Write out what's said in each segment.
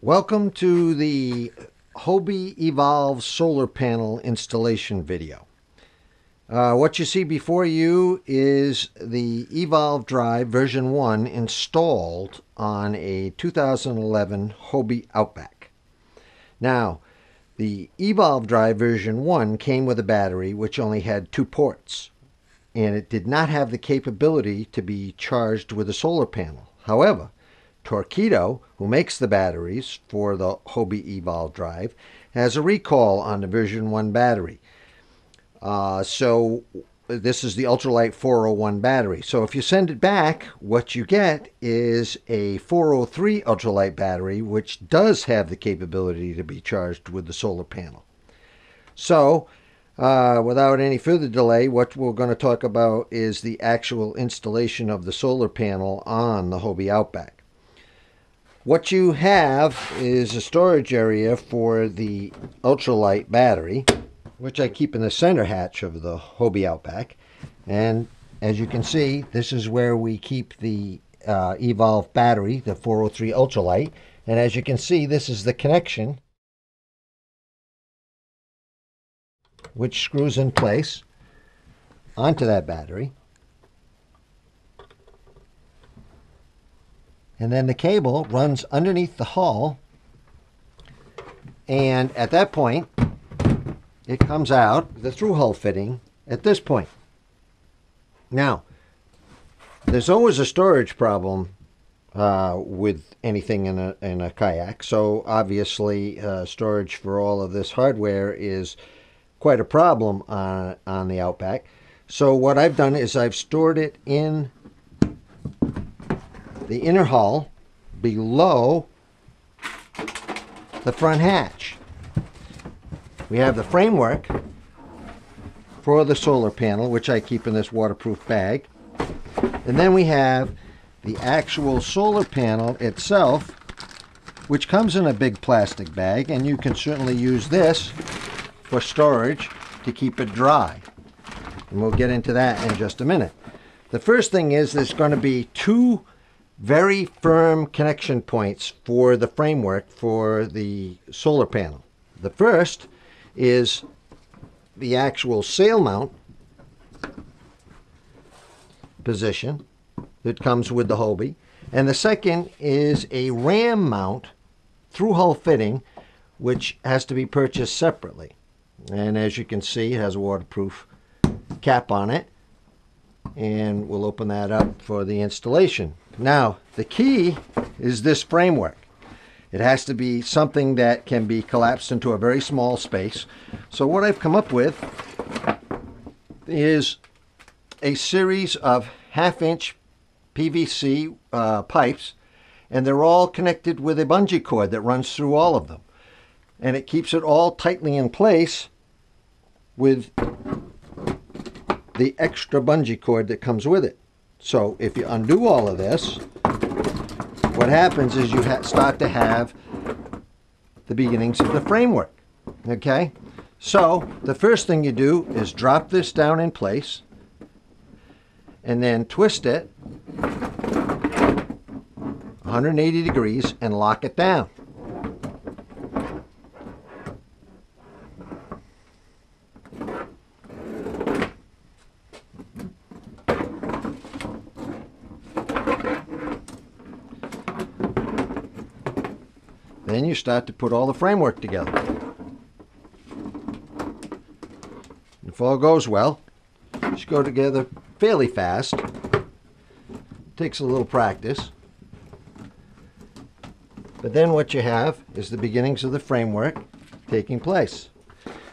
Welcome to the Hobie Evolve solar panel installation video. What you see before you is the Evolve drive version 1 installed on a 2011 Hobie Outback. Now, the Evolve drive version 1 came with a battery which only had 2 ports, and it did not have the capability to be charged with a solar panel. However, Torqeedo, who makes the batteries for the Hobie Evolve drive, has a recall on the version 1 battery. So this is the ultralight 401 battery. So if you send it back, what you get is a 403 ultralight battery, which does have the capability to be charged with the solar panel. So without any further delay, what we're going to talk about is the actual installation of the solar panel on the Hobie Outback. What you have is a storage area for the ultralight battery, which I keep in the center hatch of the Hobie Outback. And as you can see, this is where we keep the Evolve battery, the 403 ultralight. And as you can see, this is the connection, which screws in place onto that battery. And then the cable runs underneath the hull, and at that point it comes out the through hull fitting at this point. Now, there's always a storage problem with anything in a kayak, so obviously storage for all of this hardware is quite a problem on the Outback. So what I've done is I've stored it in the inner hull below the front hatch. We have the framework for the solar panel, which I keep in this waterproof bag. And then we have the actual solar panel itself, which comes in a big plastic bag, and you can certainly use this for storage to keep it dry. And we'll get into that in just a minute. The first thing is there's going to be 2 very firm connection points for the framework for the solar panel. The first is the actual sail mount position that comes with the Hobie, and the second is a ram mount through hull fitting, which has to be purchased separately. And as you can see, it has a waterproof cap on it, and we'll open that up for the installation. Now, the key is this framework. It has to be something that can be collapsed into a very small space. So what I've come up with is a series of 1/2-inch PVC pipes, and they're all connected with a bungee cord that runs through all of them. And it keeps it all tightly in place with the extra bungee cord that comes with it. So if you undo all of this, what happens is you start to have the beginnings of the framework. Okay? So the first thing you do is drop this down in place and then twist it 180 degrees and lock it down. Then you start to put all the framework together. If all goes well, it should go together fairly fast. Takes a little practice. But then what you have is the beginnings of the framework taking place.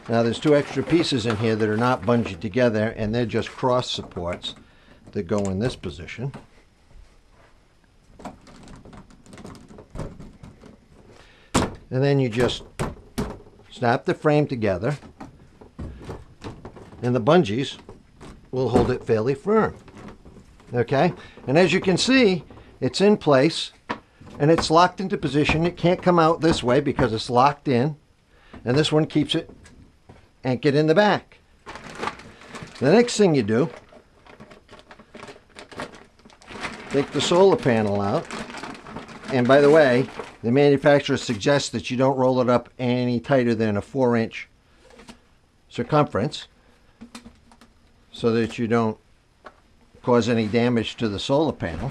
Now there's 2 extra pieces in here that are not bungeed together, and they're just cross supports that go in this position. And then you just snap the frame together, and the bungees will hold it fairly firm. Okay? And as you can see, it's in place, and it's locked into position. It can't come out this way because it's locked in, and this one keeps it anchored in the back. The next thing you do, take the solar panel out And by the way, the manufacturer suggests that you don't roll it up any tighter than a 4-inch circumference so that you don't cause any damage to the solar panel.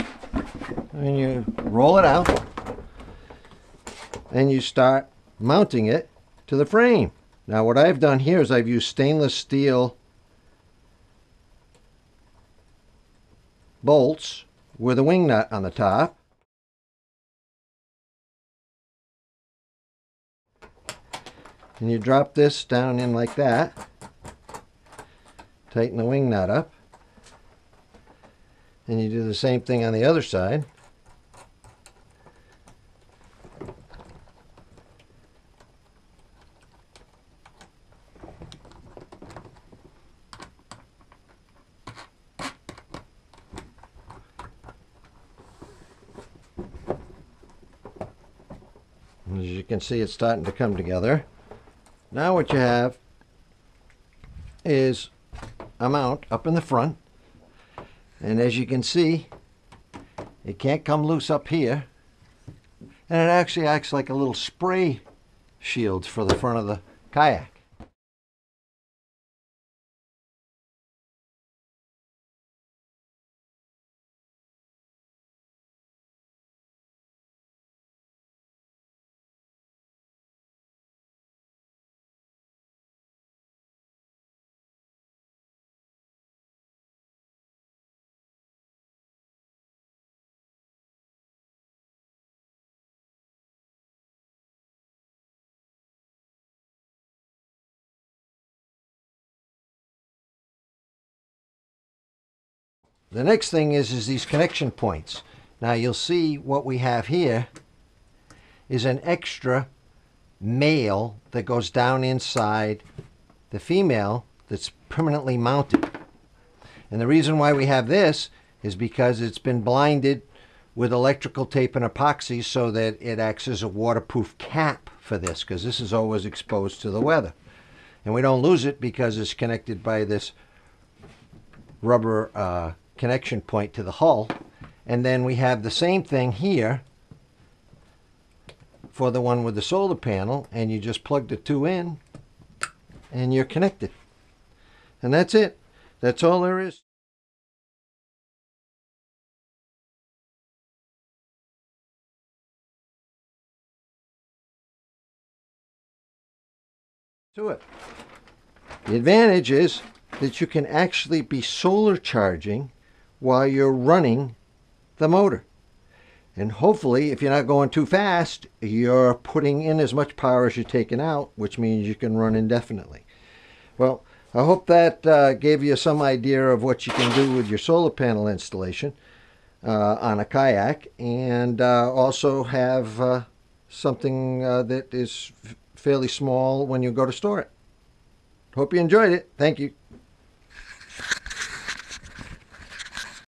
And you roll it out and you start mounting it to the frame. Now what I've done here is I've used stainless steel bolts with a wing nut on the top. And you drop this down in like that. Tighten the wing nut up. And you do the same thing on the other side. As you can see, it's starting to come together. Now what you have is a mount up in the front, and as you can see, it can't come loose up here, and it actually acts like a little spray shield for the front of the kayak. The next thing is these connection points. Now you'll see what we have here is an extra male that goes down inside the female that's permanently mounted. And the reason why we have this is because it's been blinded with electrical tape and epoxy so that it acts as a waterproof cap for this, because this is always exposed to the weather. And we don't lose it because it's connected by this rubber connection point to the hull. And then we have the same thing here for the one with the solar panel, and you just plug the two in and you're connected. And that's it. That's all there is to it. The advantage is that you can actually be solar charging while you're running the motor. And hopefully, if you're not going too fast, you're putting in as much power as you're taking out, which means you can run indefinitely. Well, I hope that gave you some idea of what you can do with your solar panel installation on a kayak, and also have something that is fairly small when you go to store it. Hope you enjoyed it. Thank you.